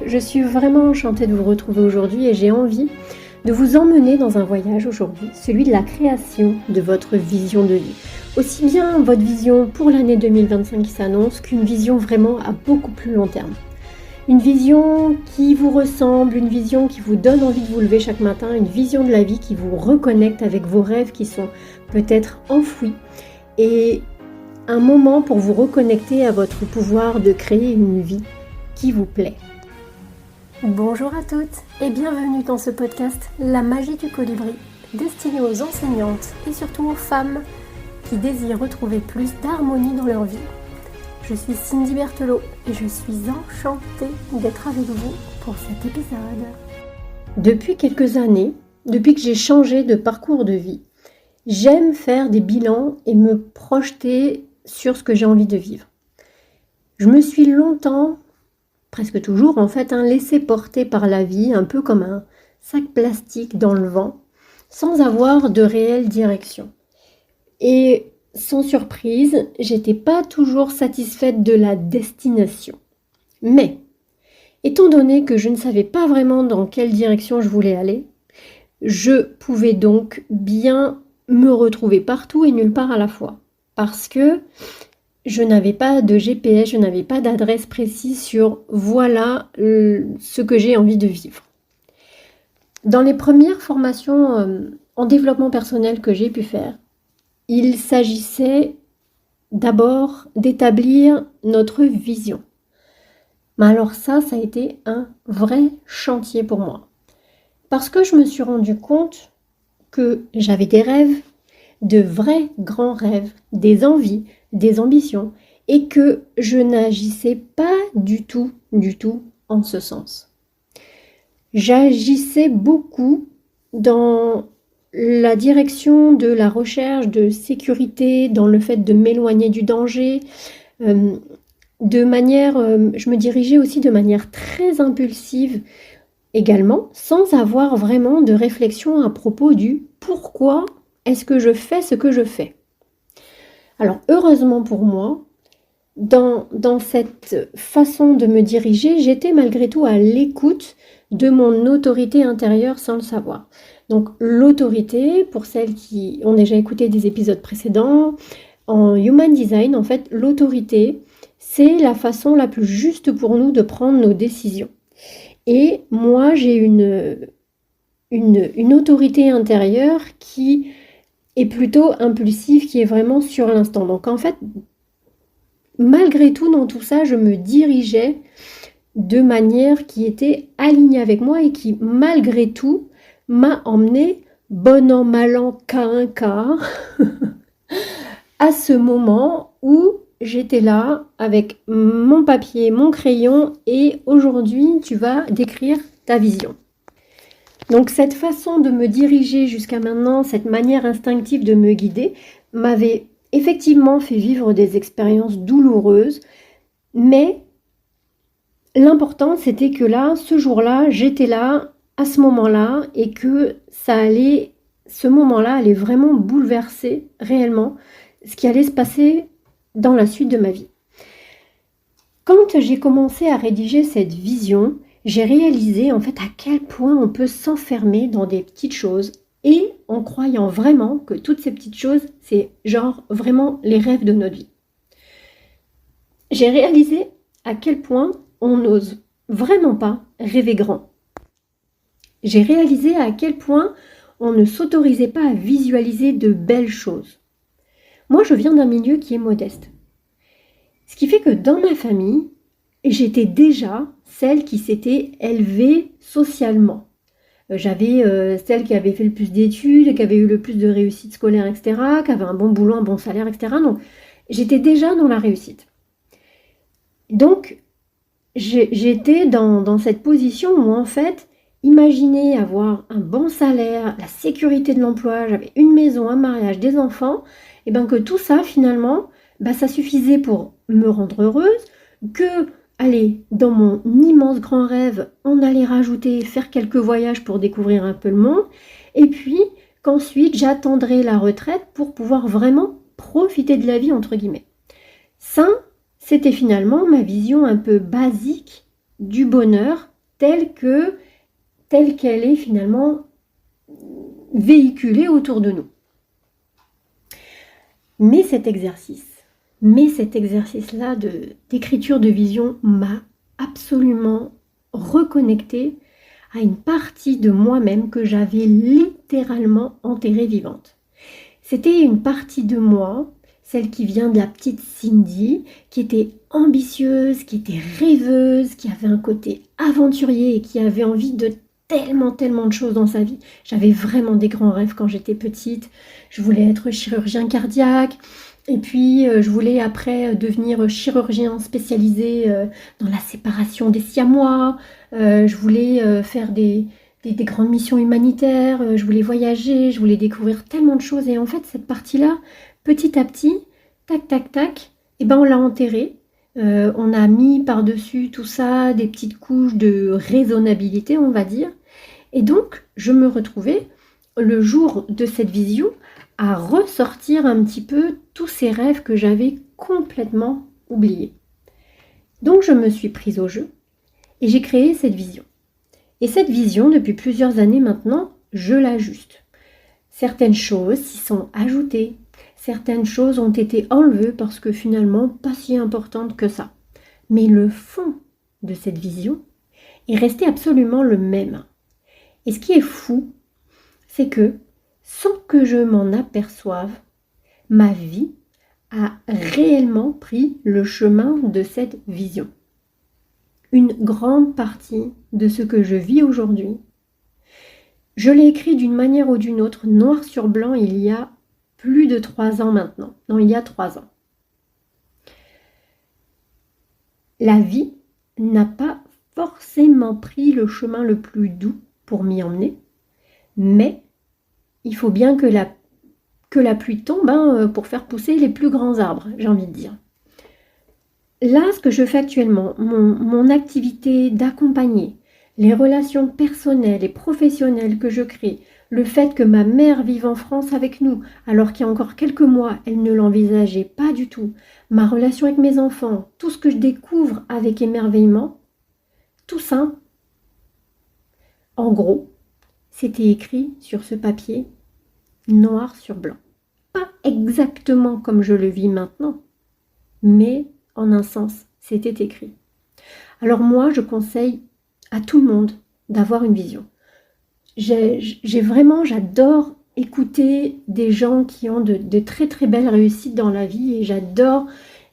je suis vraiment enchantée de vous retrouver aujourd'hui et j'ai envie de vous emmener dans un voyage aujourd'hui, celui de la création de votre vision de vie. Aussi bien votre vision pour l'année 2025 qui s'annonce qu'une vision vraiment à beaucoup plus long terme. Une vision qui vous ressemble, une vision qui vous donne envie de vous lever chaque matin, une vision de la vie qui vous reconnecte avec vos rêves qui sont peut-être enfouis et un moment pour vous reconnecter à votre pouvoir de créer une vie qui vous plaît. Bonjour à toutes et bienvenue dans ce podcast La magie du colibri, destiné aux enseignantes et surtout aux femmes qui désirent retrouver plus d'harmonie dans leur vie. Je suis Cindy Berthelot et je suis enchantée d'être avec vous pour cet épisode. Depuis quelques années, depuis que j'ai changé de parcours de vie, j'aime faire des bilans et me projeter sur ce que j'ai envie de vivre. Je me suis longtemps, presque toujours en fait, laissé porter par la vie, un peu comme un sac plastique dans le vent, sans avoir de réelle direction. Et sans surprise, j'étais pas toujours satisfaite de la destination. Mais, étant donné que je ne savais pas vraiment dans quelle direction je voulais aller, je pouvais donc bien me retrouver partout et nulle part à la fois. Parce que je n'avais pas de GPS, je n'avais pas d'adresse précise sur voilà ce que j'ai envie de vivre. Dans les premières formations en développement personnel que j'ai pu faire, il s'agissait d'abord d'établir notre vision. Mais alors ça a été un vrai chantier pour moi. Parce que je me suis rendu compte que j'avais des rêves, de vrais grands rêves, des envies, des ambitions, et que je n'agissais pas du tout en ce sens. J'agissais beaucoup dans la direction de la recherche de sécurité, dans le fait de m'éloigner du danger, je me dirigeais aussi de manière très impulsive également, sans avoir vraiment de réflexion à propos du pourquoi est-ce que je fais ce que je fais. Alors heureusement pour moi, dans cette façon de me diriger, j'étais malgré tout à l'écoute de mon autorité intérieure sans le savoir. Donc l'autorité, pour celles qui ont déjà écouté des épisodes précédents, en Human Design, en fait, l'autorité, c'est la façon la plus juste pour nous de prendre nos décisions. Et moi, j'ai une autorité intérieure qui est plutôt impulsive, qui est vraiment sur l'instant. Donc en fait, malgré tout, dans tout ça, je me dirigeais de manière qui était alignée avec moi et qui, malgré tout, m'a emmené, bon an, mal an, cas un cas, à ce moment où j'étais là avec mon papier, mon crayon et aujourd'hui, tu vas décrire ta vision. Donc cette façon de me diriger jusqu'à maintenant, cette manière instinctive de me guider, m'avait effectivement fait vivre des expériences douloureuses, mais l'important c'était que là, ce jour-là, j'étais là, à ce moment-là, et que ce moment-là allait vraiment bouleverser réellement ce qui allait se passer dans la suite de ma vie. Quand j'ai commencé à rédiger cette vision, j'ai réalisé en fait à quel point on peut s'enfermer dans des petites choses et en croyant vraiment que toutes ces petites choses, c'est genre vraiment les rêves de notre vie. J'ai réalisé à quel point on n'ose vraiment pas rêver grand. J'ai réalisé à quel point on ne s'autorisait pas à visualiser de belles choses. Moi, je viens d'un milieu qui est modeste. Ce qui fait que dans ma famille, j'étais déjà celle qui s'était élevée socialement. J'avais celle qui avait fait le plus d'études, qui avait eu le plus de réussite scolaire, etc., qui avait un bon boulot, un bon salaire, etc. Donc, j'étais déjà dans la réussite. Donc, j'étais dans cette position où, en fait, imaginez avoir un bon salaire, la sécurité de l'emploi, j'avais une maison, un mariage, des enfants, et bien que tout ça, finalement, ça suffisait pour me rendre heureuse, que aller dans mon immense grand rêve, en aller rajouter, faire quelques voyages pour découvrir un peu le monde, et puis qu'ensuite j'attendrai la retraite pour pouvoir vraiment profiter de la vie, entre guillemets. Ça, c'était finalement ma vision un peu basique du bonheur telle qu'elle est finalement véhiculée autour de nous. Mais cet exercice-là d'écriture de vision m'a absolument reconnectée à une partie de moi-même que j'avais littéralement enterrée vivante. C'était une partie de moi, celle qui vient de la petite Cindy, qui était ambitieuse, qui était rêveuse, qui avait un côté aventurier et qui avait envie de tellement de choses dans sa vie. J'avais vraiment des grands rêves quand j'étais petite. Je voulais être chirurgien cardiaque. Et puis, je voulais après devenir chirurgien spécialisé dans la séparation des siamois. Je voulais faire des grandes missions humanitaires. Je voulais voyager. Je voulais découvrir tellement de choses. Et en fait, cette partie-là, petit à petit, tac, tac, tac, et ben on l'a enterrée. On a mis par-dessus tout ça des petites couches de raisonnabilité, on va dire. Et donc, je me retrouvais, le jour de cette vision, à ressortir un petit peu tous ces rêves que j'avais complètement oubliés. Donc, je me suis prise au jeu et j'ai créé cette vision. Et cette vision, depuis plusieurs années maintenant, je l'ajuste. Certaines choses s'y sont ajoutées, certaines choses ont été enlevées parce que finalement, pas si importantes que ça. Mais le fond de cette vision est resté absolument le même. Et ce qui est fou, c'est que, sans que je m'en aperçoive, ma vie a réellement pris le chemin de cette vision. Une grande partie de ce que je vis aujourd'hui, je l'ai écrit d'une manière ou d'une autre, noir sur blanc, il y a plus de 3 ans maintenant. Non, il y a 3 ans. La vie n'a pas forcément pris le chemin le plus doux pour m'y emmener, mais il faut bien que la pluie tombe pour faire pousser les plus grands arbres, j'ai envie de dire. Là, ce que je fais actuellement, mon activité d'accompagner, les relations personnelles et professionnelles que je crée, le fait que ma mère vive en France avec nous, alors qu'il y a encore quelques mois, elle ne l'envisageait pas du tout, ma relation avec mes enfants, tout ce que je découvre avec émerveillement, tout ça, en gros, c'était écrit sur ce papier, noir sur blanc. Pas exactement comme je le vis maintenant, mais en un sens, c'était écrit. Alors moi, je conseille à tout le monde d'avoir une vision. J'adore écouter des gens qui ont de très très belles réussites dans la vie et j'adore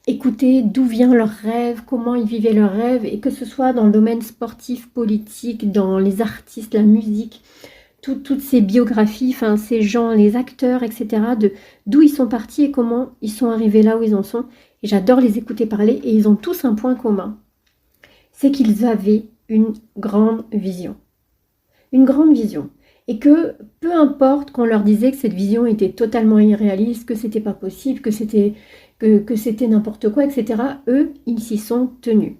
écouter d'où vient leur rêve, comment ils vivaient leur rêve et que ce soit dans le domaine sportif, politique, dans les artistes, la musique, toutes ces biographies, enfin ces gens, les acteurs, etc., d'où ils sont partis et comment ils sont arrivés là où ils en sont. Et j'adore les écouter parler et ils ont tous un point commun. C'est qu'ils avaient une grande vision. Une grande vision. Et que peu importe qu'on leur disait que cette vision était totalement irréaliste, que c'était pas possible, que c'était n'importe quoi, etc., eux, ils s'y sont tenus.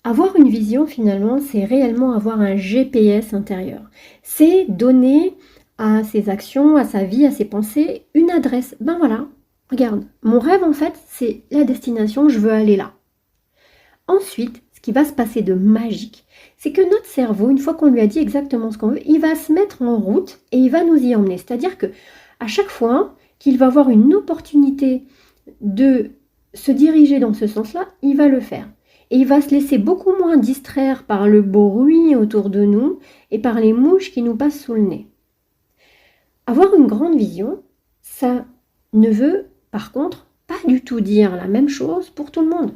Avoir une vision, finalement, c'est réellement avoir un GPS intérieur. C'est donner à ses actions, à sa vie, à ses pensées, une adresse. Ben voilà, regarde, mon rêve, en fait, c'est la destination, je veux aller là. Ensuite, ce qui va se passer de magique, c'est que notre cerveau, une fois qu'on lui a dit exactement ce qu'on veut, il va se mettre en route et il va nous y emmener. C'est-à-dire que à chaque fois qu'il va avoir une opportunité de se diriger dans ce sens-là, il va le faire. Et il va se laisser beaucoup moins distraire par le bruit autour de nous et par les mouches qui nous passent sous le nez. Avoir une grande vision, ça ne veut par contre pas du tout dire la même chose pour tout le monde.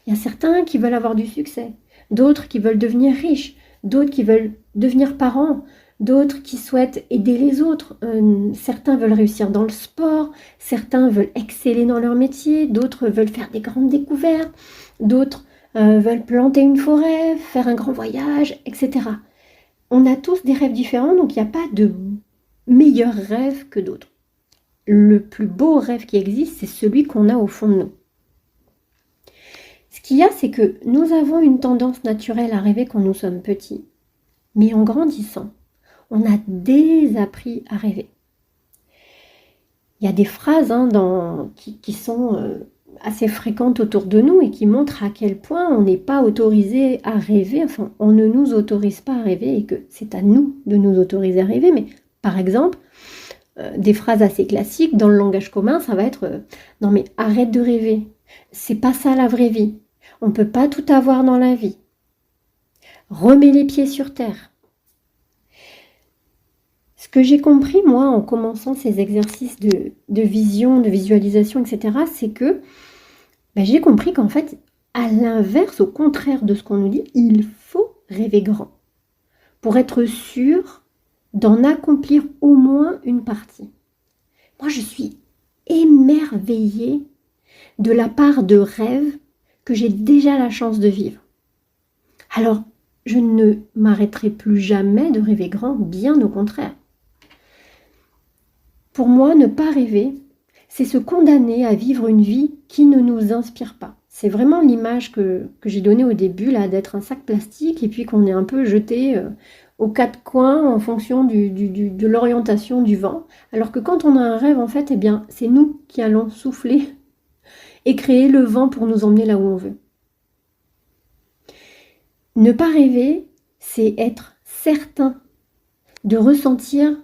Il y a certains qui veulent avoir du succès, d'autres qui veulent devenir riches, d'autres qui veulent devenir parents, d'autres qui souhaitent aider les autres. Certains veulent réussir dans le sport, certains veulent exceller dans leur métier, d'autres veulent faire des grandes découvertes, d'autres veulent planter une forêt, faire un grand voyage, etc. On a tous des rêves différents, donc il n'y a pas de meilleur rêve que d'autres. Le plus beau rêve qui existe, c'est celui qu'on a au fond de nous. Ce qu'il y a, c'est que nous avons une tendance naturelle à rêver quand nous sommes petits. Mais en grandissant, on a désappris à rêver. Il y a des phrases qui sont assez fréquentes autour de nous et qui montrent à quel point on n'est pas autorisé à rêver, enfin on ne nous autorise pas à rêver et que c'est à nous de nous autoriser à rêver. Mais par exemple, des phrases assez classiques dans le langage commun, ça va être non mais arrête de rêver, c'est pas ça la vraie vie, on peut pas tout avoir dans la vie, remets les pieds sur terre. Ce que j'ai compris, moi, en commençant ces exercices de vision, de visualisation, etc., c'est que j'ai compris qu'en fait, à l'inverse, au contraire de ce qu'on nous dit, il faut rêver grand pour être sûr d'en accomplir au moins une partie. Moi, je suis émerveillée de la part de rêves que j'ai déjà la chance de vivre. Alors, je ne m'arrêterai plus jamais de rêver grand, bien au contraire. Pour moi, ne pas rêver, c'est se condamner à vivre une vie qui ne nous inspire pas. C'est vraiment l'image que j'ai donnée au début, là, d'être un sac plastique et puis qu'on est un peu jeté aux quatre coins en fonction de l'orientation du vent. Alors que quand on a un rêve, en fait, eh bien, c'est nous qui allons souffler et créer le vent pour nous emmener là où on veut. Ne pas rêver, c'est être certain de ressentir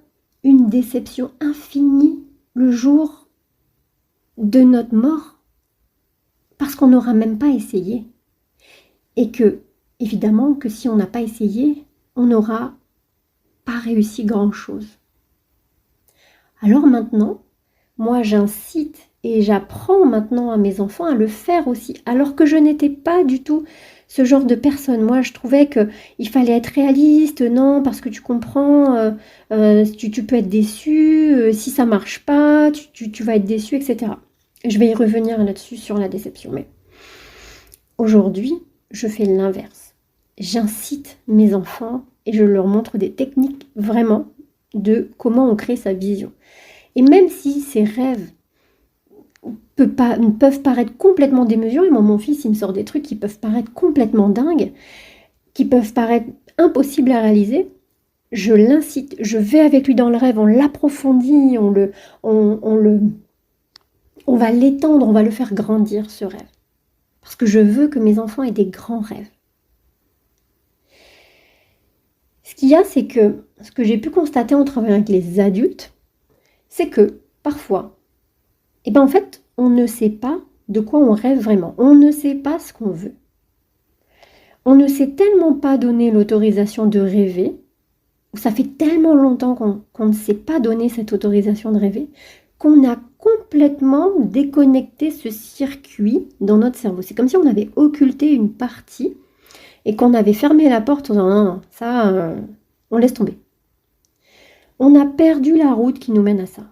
une déception infinie le jour de notre mort, parce qu'on n'aura même pas essayé. Et que, évidemment, que si on n'a pas essayé, on n'aura pas réussi grand-chose. Alors maintenant, moi j'incite et j'apprends maintenant à mes enfants à le faire aussi, alors que je n'étais pas du tout ce genre de personne. Moi je trouvais qu'il fallait être réaliste, non, parce que tu comprends, tu peux être déçu, si ça marche pas, tu vas être déçu, etc. Je vais y revenir là-dessus sur la déception, mais aujourd'hui, je fais l'inverse. J'incite mes enfants et je leur montre des techniques vraiment de comment on crée sa vision. Et même si ces rêves peuvent paraître complètement démesurés, moi mon fils il me sort des trucs qui peuvent paraître complètement dingues, qui peuvent paraître impossibles à réaliser, je l'incite, je vais avec lui dans le rêve, on l'approfondit, on va l'étendre, on va le faire grandir ce rêve. Parce que je veux que mes enfants aient des grands rêves. Ce qu'il y a, c'est que ce que j'ai pu constater en travaillant avec les adultes, c'est que parfois, en fait, on ne sait pas de quoi on rêve vraiment. On ne sait pas ce qu'on veut. On ne s'est tellement pas donné l'autorisation de rêver, ça fait tellement longtemps qu'on ne s'est pas donné cette autorisation de rêver, qu'on a complètement déconnecté ce circuit dans notre cerveau. C'est comme si on avait occulté une partie et qu'on avait fermé la porte en disant non, ça, on laisse tomber. On a perdu la route qui nous mène à ça.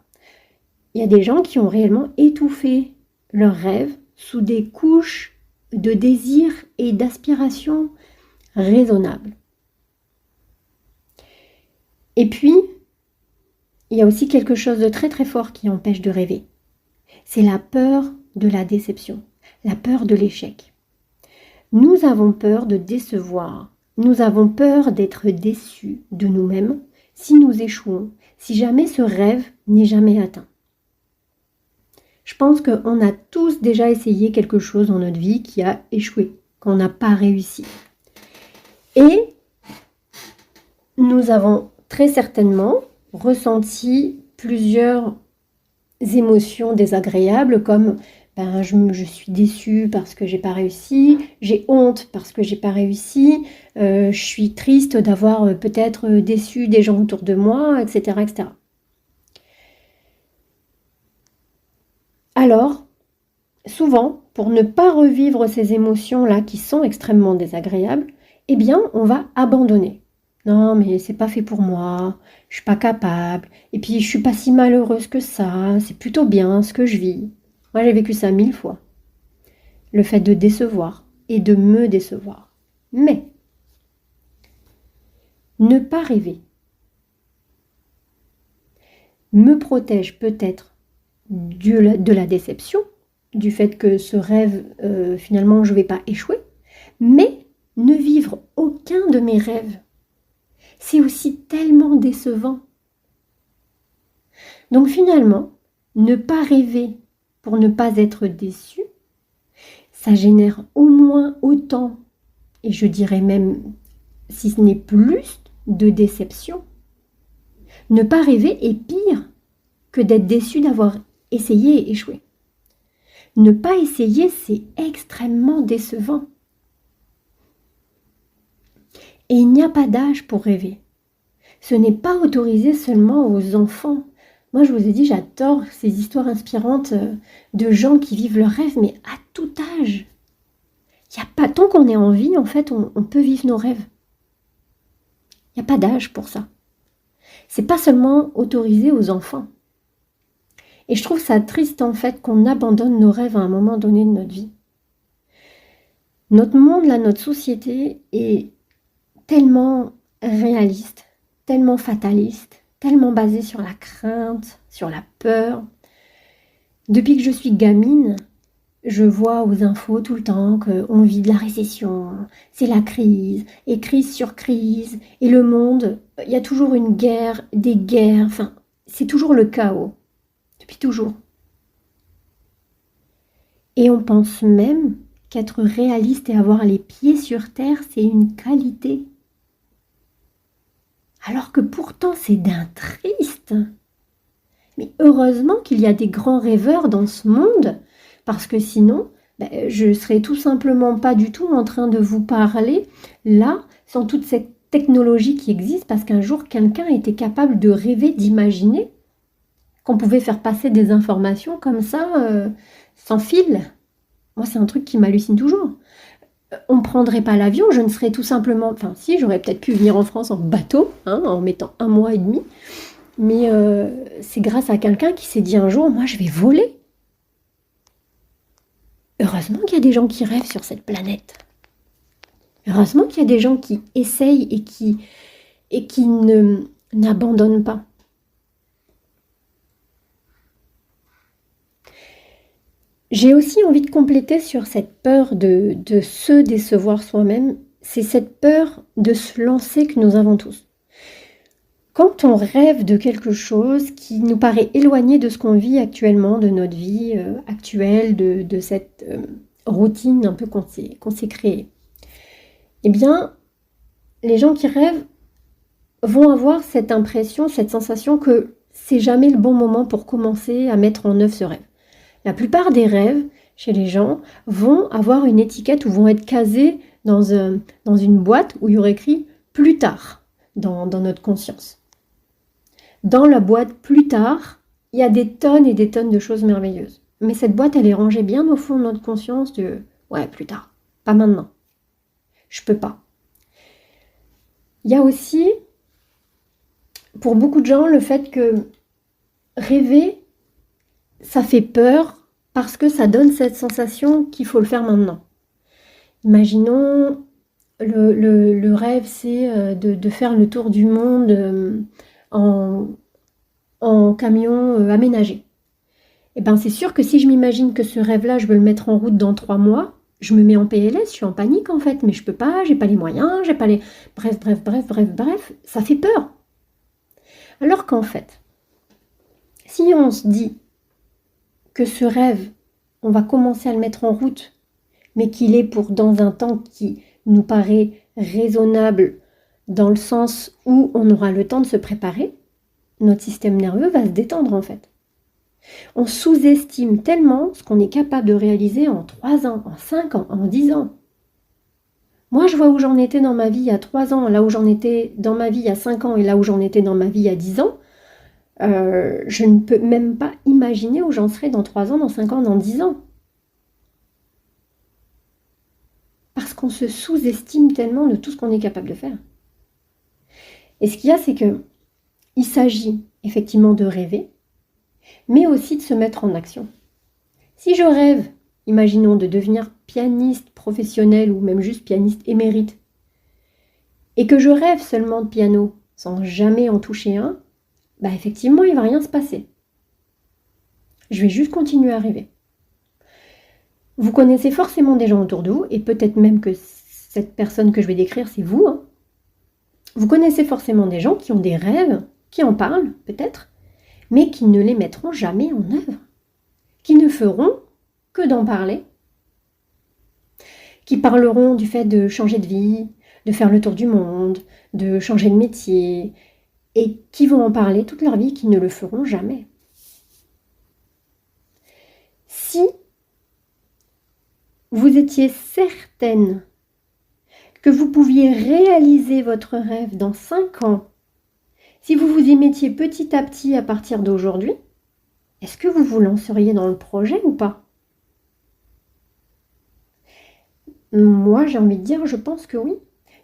Il y a des gens qui ont réellement étouffé leurs rêves sous des couches de désir et d'aspiration raisonnables. Et puis, il y a aussi quelque chose de très très fort qui empêche de rêver. C'est la peur de la déception, la peur de l'échec. Nous avons peur de décevoir, nous avons peur d'être déçus de nous-mêmes si nous échouons, si jamais ce rêve n'est jamais atteint. Je pense qu'on a tous déjà essayé quelque chose dans notre vie qui a échoué, qu'on n'a pas réussi. Et nous avons très certainement ressenti plusieurs émotions désagréables comme je suis déçue parce que j'ai pas réussi, j'ai honte parce que j'ai pas réussi, je suis triste d'avoir peut-être déçu des gens autour de moi, etc., etc. Alors, souvent, pour ne pas revivre ces émotions-là qui sont extrêmement désagréables, on va abandonner. Non, mais c'est pas fait pour moi, je suis pas capable, et puis je suis pas si malheureuse que ça, c'est plutôt bien ce que je vis. Moi, j'ai vécu ça 1000 fois. Le fait de décevoir et de me décevoir. Mais, ne pas rêver me protège peut-être de la déception, du fait que ce rêve, finalement, je ne vais pas échouer, mais ne vivre aucun de mes rêves, c'est aussi tellement décevant. Donc finalement, ne pas rêver pour ne pas être déçu, ça génère au moins autant, et je dirais même, si ce n'est plus, de déception. Ne pas rêver est pire que d'être déçu d'avoir essayé et échoué. Ne pas essayer, c'est extrêmement décevant. Et il n'y a pas d'âge pour rêver. Ce n'est pas autorisé seulement aux enfants. Moi, je vous ai dit, j'adore ces histoires inspirantes de gens qui vivent leurs rêves, mais à tout âge. Il n'y a pas, tant qu'on est en vie, en fait, on peut vivre nos rêves. Il n'y a pas d'âge pour ça. C'est pas seulement autorisé aux enfants. Et je trouve ça triste, en fait, qu'on abandonne nos rêves à un moment donné de notre vie. Notre monde, là, notre société est tellement réaliste, tellement fataliste, tellement basé sur la crainte, sur la peur. Depuis que je suis gamine, je vois aux infos tout le temps qu'on vit de la récession, c'est la crise, et crise sur crise, et le monde, il y a toujours une guerre, des guerres, enfin, c'est toujours le chaos, depuis toujours. Et on pense même qu'être réaliste et avoir les pieds sur terre, c'est une qualité. Alors que pourtant c'est d'un triste. Mais heureusement qu'il y a des grands rêveurs dans ce monde, parce que sinon, je ne serais tout simplement pas du tout en train de vous parler là, sans toute cette technologie qui existe, parce qu'un jour quelqu'un était capable de rêver, d'imaginer qu'on pouvait faire passer des informations comme ça, sans fil. Moi, c'est un truc qui m'hallucine toujours. On ne prendrait pas l'avion, je ne serais tout simplement... Enfin, si, j'aurais peut-être pu venir en France en bateau, en mettant 1 mois et demi. Mais c'est grâce à quelqu'un qui s'est dit un jour, moi, je vais voler. Heureusement qu'il y a des gens qui rêvent sur cette planète. Heureusement qu'il y a des gens qui essayent et qui n'abandonnent pas. J'ai aussi envie de compléter sur cette peur de se décevoir soi-même. C'est cette peur de se lancer que nous avons tous. Quand on rêve de quelque chose qui nous paraît éloigné de ce qu'on vit actuellement, de notre vie actuelle, de cette routine un peu qu'on s'est créée, eh bien, les gens qui rêvent vont avoir cette impression, cette sensation que c'est jamais le bon moment pour commencer à mettre en œuvre ce rêve. La plupart des rêves chez les gens vont avoir une étiquette ou vont être casés dans une boîte où il y aurait écrit « plus tard » dans notre conscience. Dans la boîte « plus tard », il y a des tonnes et des tonnes de choses merveilleuses. Mais cette boîte, elle est rangée bien au fond de notre conscience de « ouais, plus tard, pas maintenant, je peux pas ». Il y a aussi, pour beaucoup de gens, le fait que rêver, ça fait peur parce que ça donne cette sensation qu'il faut le faire maintenant. Imaginons, le rêve, c'est de faire le tour du monde en camion aménagé. Et bien c'est sûr que si je m'imagine que ce rêve-là, je veux le mettre en route dans 3 mois, je me mets en PLS, je suis en panique en fait, mais je peux pas, j'ai pas les moyens, j'ai pas les... Bref, ça fait peur. Alors qu'en fait, si on se dit que ce rêve, on va commencer à le mettre en route, mais qu'il est pour dans un temps qui nous paraît raisonnable, dans le sens où on aura le temps de se préparer, notre système nerveux va se détendre en fait. On sous-estime tellement ce qu'on est capable de réaliser en 3 ans, en 5 ans, en 10 ans. Moi, je vois où j'en étais dans ma vie il y a 3 ans, là où j'en étais dans ma vie il y a 5 ans et là où j'en étais dans ma vie il y a 10 ans. Je ne peux même pas imaginer où j'en serai dans 3 ans, dans 5 ans, dans 10 ans. Parce qu'on se sous-estime tellement de tout ce qu'on est capable de faire. Et ce qu'il y a, c'est que il s'agit effectivement de rêver, mais aussi de se mettre en action. Si je rêve, imaginons, de devenir pianiste professionnel ou même juste pianiste émérite, et que je rêve seulement de piano sans jamais en toucher un, effectivement, il ne va rien se passer. Je vais juste continuer à rêver. Vous connaissez forcément des gens autour de vous, et peut-être même que cette personne que je vais décrire, c'est vous. Vous connaissez forcément des gens qui ont des rêves, qui en parlent peut-être, mais qui ne les mettront jamais en œuvre, qui ne feront que d'en parler, qui parleront du fait de changer de vie, de faire le tour du monde, de changer de métier, et qui vont en parler toute leur vie, qui ne le feront jamais. Si vous étiez certaine que vous pouviez réaliser votre rêve dans 5 ans, si vous vous y mettiez petit à petit à partir d'aujourd'hui, est-ce que vous vous lanceriez dans le projet ou pas? Moi, j'ai envie de dire, je pense que oui.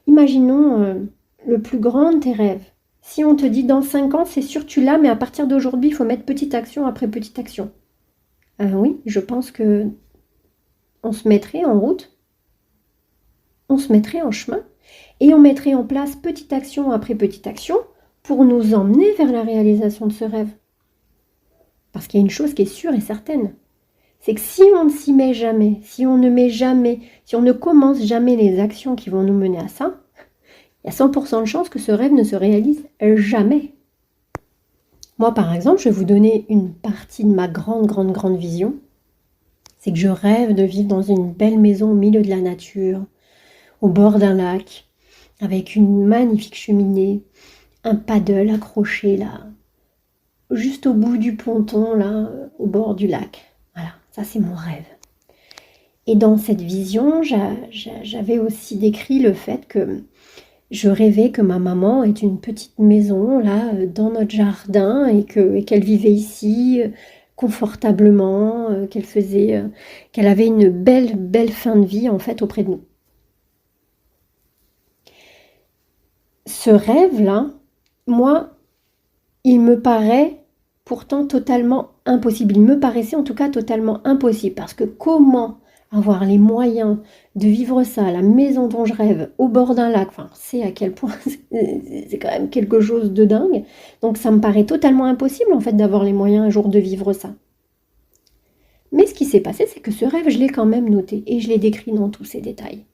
Imaginons le plus grand de tes rêves. Si on te dit dans 5 ans, c'est sûr tu l'as, mais à partir d'aujourd'hui, il faut mettre petite action après petite action. Oui, je pense que on se mettrait en route, on se mettrait en chemin, et on mettrait en place petite action après petite action pour nous emmener vers la réalisation de ce rêve. Parce qu'il y a une chose qui est sûre et certaine, c'est que si on ne s'y met jamais, si on ne commence jamais les actions qui vont nous mener à ça, il y a 100% de chances que ce rêve ne se réalise jamais. Moi, par exemple, je vais vous donner une partie de ma grande vision. C'est que je rêve de vivre dans une belle maison au milieu de la nature, au bord d'un lac, avec une magnifique cheminée, un paddle accroché là, juste au bout du ponton, là, au bord du lac. Voilà, ça c'est mon rêve. Et dans cette vision, j'avais aussi décrit le fait que je rêvais que ma maman ait une petite maison, là, dans notre jardin, et qu'elle vivait ici, confortablement, qu'elle avait une belle fin de vie, en fait, auprès de nous. Ce rêve-là, moi, il me paraît pourtant totalement impossible. Il me paraissait en tout cas totalement impossible. Parce que comment avoir les moyens de vivre ça, la maison dont je rêve, au bord d'un lac, enfin, c'est à quel point c'est quand même quelque chose de dingue. Donc ça me paraît totalement impossible en fait d'avoir les moyens un jour de vivre ça. Mais ce qui s'est passé, c'est que ce rêve, je l'ai quand même noté et je l'ai décrit dans tous ses détails.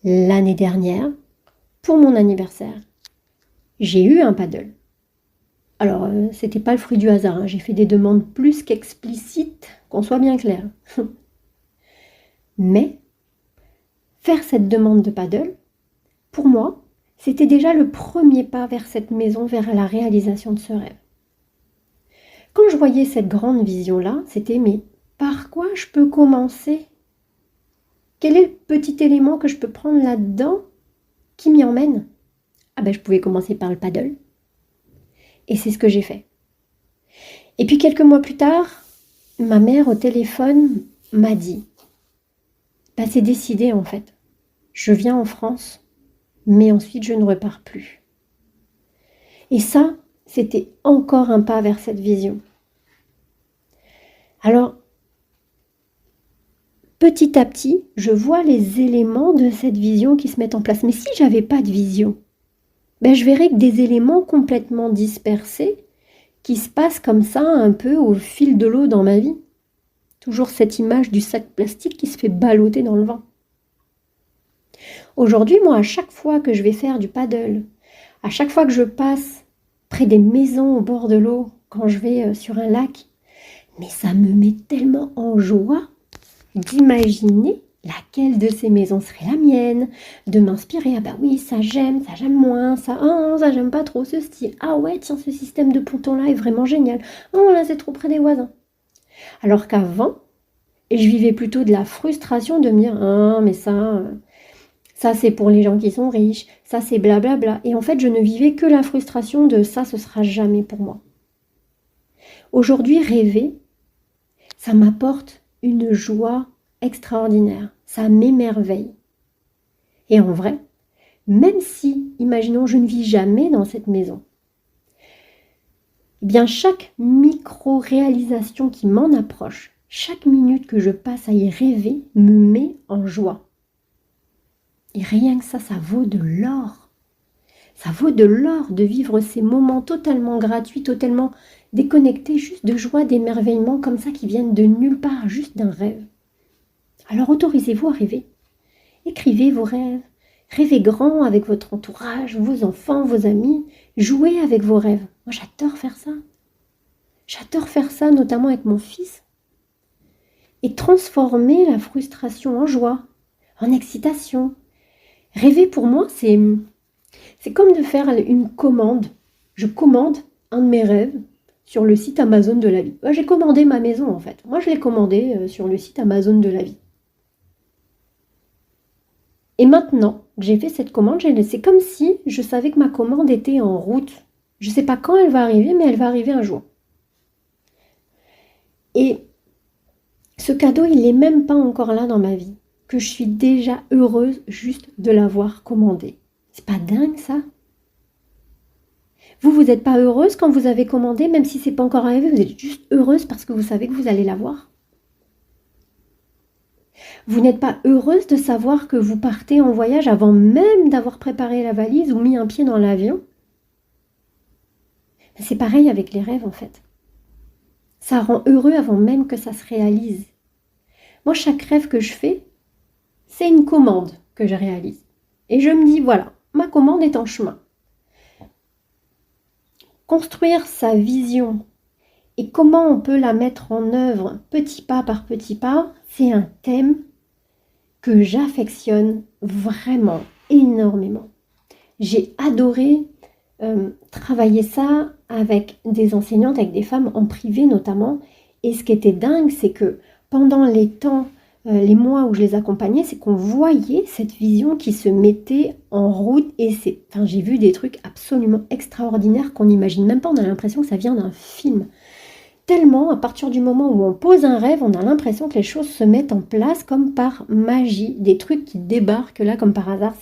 L'année dernière, pour mon anniversaire, j'ai eu un paddle. Alors, c'était pas le fruit du hasard, hein. J'ai fait des demandes plus qu'explicites, qu'on soit bien clair. Mais, faire cette demande de paddle, pour moi, c'était déjà le premier pas vers cette maison, vers la réalisation de ce rêve. Quand je voyais cette grande vision-là, c'était mais par quoi je peux commencer? Quel est le petit élément que je peux prendre là-dedans qui m'y emmène? Ah ben je pouvais commencer par le paddle. Et c'est ce que j'ai fait. Et puis quelques mois plus tard, ma mère au téléphone m'a dit bah, c'est décidé en fait. Je viens en France, mais ensuite je ne repars plus. Et ça, c'était encore un pas vers cette vision. Alors, petit à petit, je vois les éléments de cette vision qui se mettent en place. Mais si j'avais pas de vision, ben je verrais que des éléments complètement dispersés qui se passent comme ça un peu au fil de l'eau dans ma vie. Toujours cette image du sac plastique qui se fait balloter dans le vent. Aujourd'hui, moi, à chaque fois que je vais faire du paddle, à chaque fois que je passe près des maisons au bord de l'eau, quand je vais sur un lac, mais ça me met tellement en joie d'imaginer laquelle de ces maisons serait la mienne, de m'inspirer, ah bah oui, ça j'aime moins, ça j'aime pas trop ce style, ah ouais, tiens, ce système de ponton là est vraiment génial, oh là c'est trop près des voisins. Alors qu'avant, je vivais plutôt de la frustration de me dire, ah mais ça c'est pour les gens qui sont riches, ça c'est blablabla, et en fait je ne vivais que la frustration de ça, ce sera jamais pour moi. Aujourd'hui, rêver, ça m'apporte une joie extraordinaire, ça m'émerveille. Et en vrai, même si, imaginons, je ne vis jamais dans cette maison, eh bien chaque micro-réalisation qui m'en approche, chaque minute que je passe à y rêver, me met en joie. Et rien que ça vaut de l'or. Ça vaut de l'or de vivre ces moments totalement gratuits, totalement déconnectés, juste de joie, d'émerveillement comme ça qui viennent de nulle part, juste d'un rêve. Alors autorisez-vous à rêver. Écrivez vos rêves. Rêvez grand avec votre entourage, vos enfants, vos amis. Jouez avec vos rêves. Moi, j'adore faire ça. J'adore faire ça, notamment avec mon fils. et transformer la frustration en joie, en excitation. Rêver pour moi, c'est comme de faire une commande. Je commande un de mes rêves sur le site Amazon de la vie. Moi, j'ai commandé ma maison en fait. Moi, je l'ai commandé sur le site Amazon de la vie. Et maintenant que j'ai fait cette commande, c'est comme si je savais que ma commande était en route. Je ne sais pas quand elle va arriver, mais elle va arriver un jour. Et ce cadeau, il n'est même pas encore là dans ma vie, que je suis déjà heureuse juste de l'avoir commandé. C'est pas dingue ça? Vous n'êtes pas heureuse quand vous avez commandé, même si c'est pas encore arrivé, vous êtes juste heureuse parce que vous savez que vous allez l'avoir. Vous n'êtes pas heureuse de savoir que vous partez en voyage avant même d'avoir préparé la valise ou mis un pied dans l'avion. C'est pareil avec les rêves en fait. Ça rend heureux avant même que ça se réalise. Moi, chaque rêve que je fais, c'est une commande que je réalise. Et je me dis, voilà, ma commande est en chemin. Construire sa vision et comment on peut la mettre en œuvre petit pas par petit pas, c'est un thème que j'affectionne vraiment énormément. J'ai adoré travailler ça avec des enseignantes, avec des femmes en privé notamment. Et ce qui était dingue, c'est que pendant les temps, les mois où je les accompagnais, c'est qu'on voyait cette vision qui se mettait en route. Et j'ai vu des trucs absolument extraordinaires qu'on n'imagine même pas. On a l'impression que ça vient d'un film. Tellement, à partir du moment où on pose un rêve, on a l'impression que les choses se mettent en place comme par magie. Des trucs qui débarquent là comme par hasard.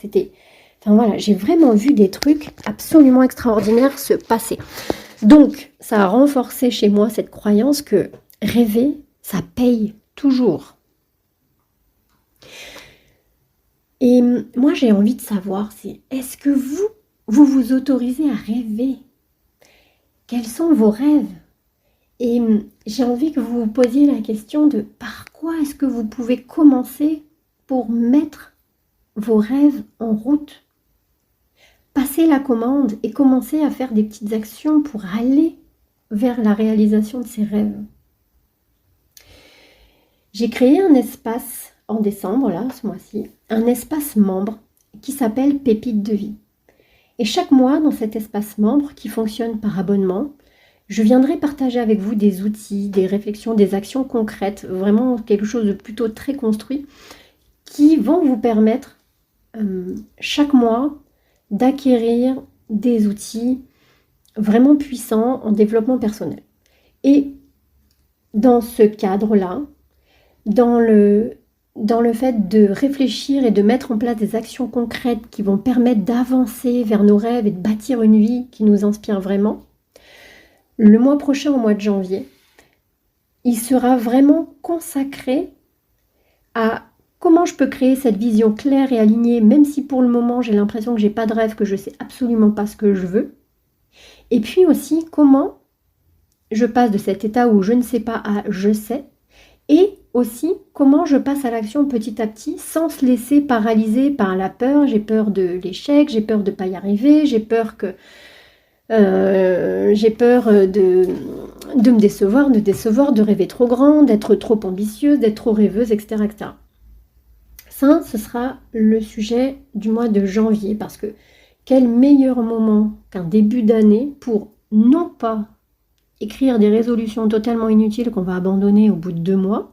J'ai vraiment vu des trucs absolument extraordinaires se passer. Donc, ça a renforcé chez moi cette croyance que rêver, ça paye toujours. Et moi, j'ai envie de savoir, est-ce que vous autorisez à rêver? Quels sont vos rêves? Et j'ai envie que vous vous posiez la question de par quoi est-ce que vous pouvez commencer pour mettre vos rêves en route? Passer la commande et commencer à faire des petites actions pour aller vers la réalisation de ces rêves. J'ai créé un espace en décembre, là, ce mois-ci, un espace membre qui s'appelle Pépites de vie. Et chaque mois, dans cet espace membre qui fonctionne par abonnement, je viendrai partager avec vous des outils, des réflexions, des actions concrètes, vraiment quelque chose de plutôt très construit, qui vont vous permettre chaque mois d'acquérir des outils vraiment puissants en développement personnel. Et dans ce cadre-là, dans le fait de réfléchir et de mettre en place des actions concrètes qui vont permettre d'avancer vers nos rêves et de bâtir une vie qui nous inspire vraiment, le mois prochain, au mois de janvier, il sera vraiment consacré à comment je peux créer cette vision claire et alignée, même si pour le moment j'ai l'impression que j'ai pas de rêve, que je sais absolument pas ce que je veux. Et puis aussi comment je passe de cet état où je ne sais pas à je sais, et aussi comment je passe à l'action petit à petit sans se laisser paralyser par la peur. J'ai peur de l'échec, j'ai peur de ne pas y arriver, j'ai peur de me décevoir, de rêver trop grand, d'être trop ambitieuse, d'être trop rêveuse, etc., etc. Ça, ce sera le sujet du mois de janvier, parce que quel meilleur moment qu'un début d'année pour non pas écrire des résolutions totalement inutiles qu'on va abandonner au bout de 2 mois,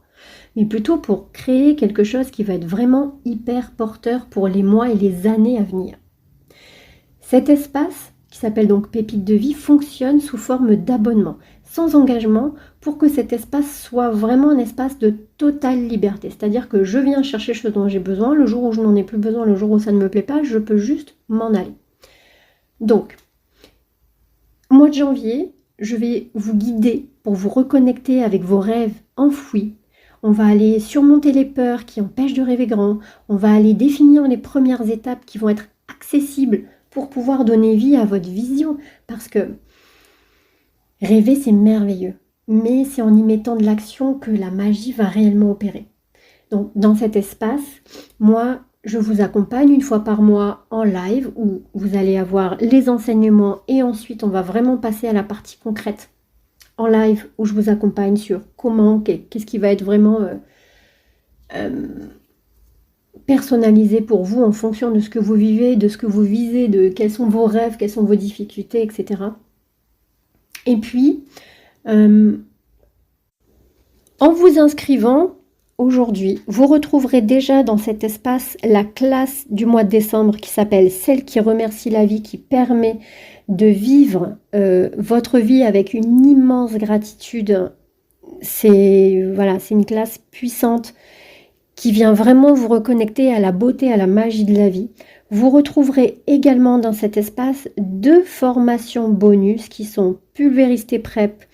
mais plutôt pour créer quelque chose qui va être vraiment hyper porteur pour les mois et les années à venir. Cet espace, qui s'appelle donc Pépites de vie, fonctionne sous forme d'abonnement, sans engagement, pour que cet espace soit vraiment un espace de totale liberté. C'est-à-dire que je viens chercher ce dont j'ai besoin, le jour où je n'en ai plus besoin, le jour où ça ne me plaît pas, je peux juste m'en aller. Donc, mois de janvier, je vais vous guider pour vous reconnecter avec vos rêves enfouis. On va aller surmonter les peurs qui empêchent de rêver grand. On va aller définir les premières étapes qui vont être accessibles pour pouvoir donner vie à votre vision. Parce que rêver, c'est merveilleux. Mais c'est en y mettant de l'action que la magie va réellement opérer. Donc, dans cet espace, moi, je vous accompagne une fois par mois en live où vous allez avoir les enseignements et ensuite on va vraiment passer à la partie concrète en live où je vous accompagne sur comment, qu'est-ce qui va être vraiment personnalisé pour vous en fonction de ce que vous vivez, de ce que vous visez, de quels sont vos rêves, quelles sont vos difficultés, etc. Et puis, en vous inscrivant aujourd'hui, vous retrouverez déjà dans cet espace la classe du mois de décembre qui s'appelle Celle qui remercie la vie, qui permet de vivre votre vie avec une immense gratitude. C'est une classe puissante qui vient vraiment vous reconnecter à la beauté, à la magie de la vie. Vous retrouverez également dans cet espace 2 formations bonus qui sont Pulvéristé Prep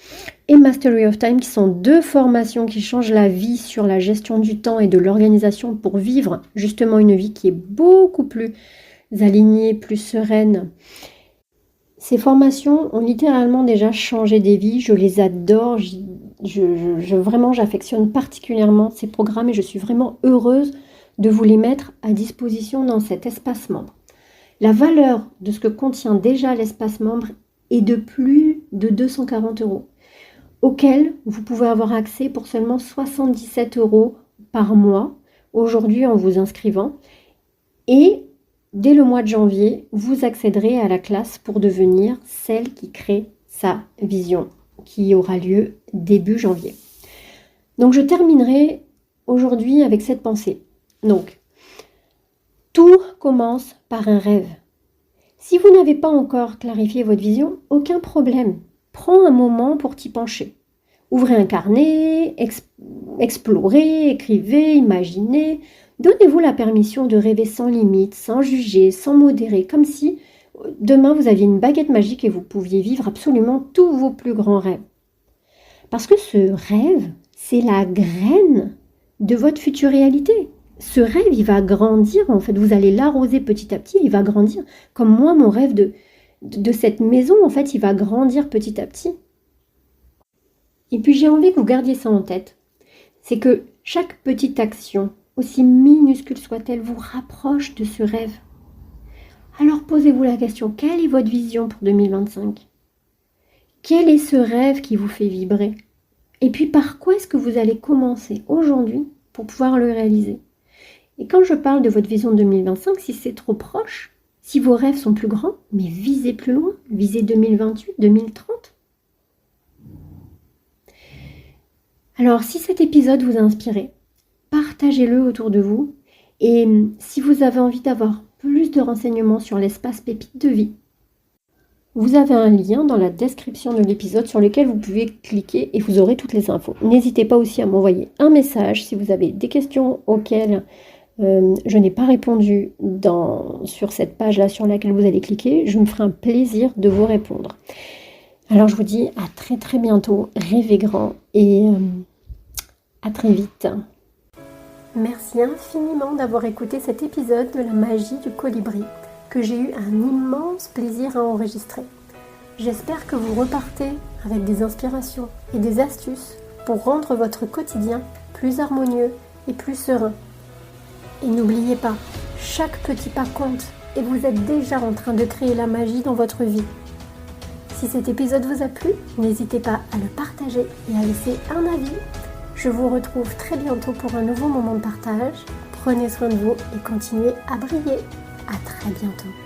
et Mastery of Time, qui sont 2 formations qui changent la vie sur la gestion du temps et de l'organisation pour vivre justement une vie qui est beaucoup plus alignée, plus sereine. Ces formations ont littéralement déjà changé des vies, je les adore, vraiment j'affectionne particulièrement ces programmes et je suis vraiment heureuse de vous les mettre à disposition dans cet espace membre. La valeur de ce que contient déjà l'espace membre est de plus de 240 €, auquel vous pouvez avoir accès pour seulement 77 € par mois, aujourd'hui en vous inscrivant. Et dès le mois de janvier, vous accéderez à la classe pour devenir celle qui crée sa vision, qui aura lieu début janvier. Donc je terminerai aujourd'hui avec cette pensée. Donc, tout commence par un rêve. Si vous n'avez pas encore clarifié votre vision, aucun problème. Prends un moment pour t'y pencher. Ouvrez un carnet, explorez, écrivez, imaginez. Donnez-vous la permission de rêver sans limite, sans juger, sans modérer, comme si demain vous aviez une baguette magique et vous pouviez vivre absolument tous vos plus grands rêves. Parce que ce rêve, c'est la graine de votre future réalité. Ce rêve, il va grandir, en fait, vous allez l'arroser petit à petit, il va grandir. Comme moi, mon rêve de cette maison, en fait, il va grandir petit à petit. Et puis j'ai envie que vous gardiez ça en tête. C'est que chaque petite action, aussi minuscule soit-elle, vous rapproche de ce rêve. Alors posez-vous la question, quelle est votre vision pour 2025 ? Quel est ce rêve qui vous fait vibrer ? Et puis par quoi est-ce que vous allez commencer aujourd'hui pour pouvoir le réaliser ? Et quand je parle de votre vision de 2025, si c'est trop proche, si vos rêves sont plus grands, mais visez plus loin, visez 2028, 2030. Alors si cet épisode vous a inspiré, partagez-le autour de vous. Et si vous avez envie d'avoir plus de renseignements sur l'espace Pépite de Vie, vous avez un lien dans la description de l'épisode sur lequel vous pouvez cliquer et vous aurez toutes les infos. N'hésitez pas aussi à m'envoyer un message si vous avez des questions auxquelles je n'ai pas répondu sur cette page-là sur laquelle vous allez cliquer. Je me ferai un plaisir de vous répondre. Alors je vous dis à très très bientôt. Rêvez grand et à très vite. Merci infiniment d'avoir écouté cet épisode de la magie du colibri que j'ai eu un immense plaisir à enregistrer. J'espère que vous repartez avec des inspirations et des astuces pour rendre votre quotidien plus harmonieux et plus serein. Et n'oubliez pas, chaque petit pas compte et vous êtes déjà en train de créer la magie dans votre vie. Si cet épisode vous a plu, n'hésitez pas à le partager et à laisser un avis. Je vous retrouve très bientôt pour un nouveau moment de partage. Prenez soin de vous et continuez à briller. À très bientôt.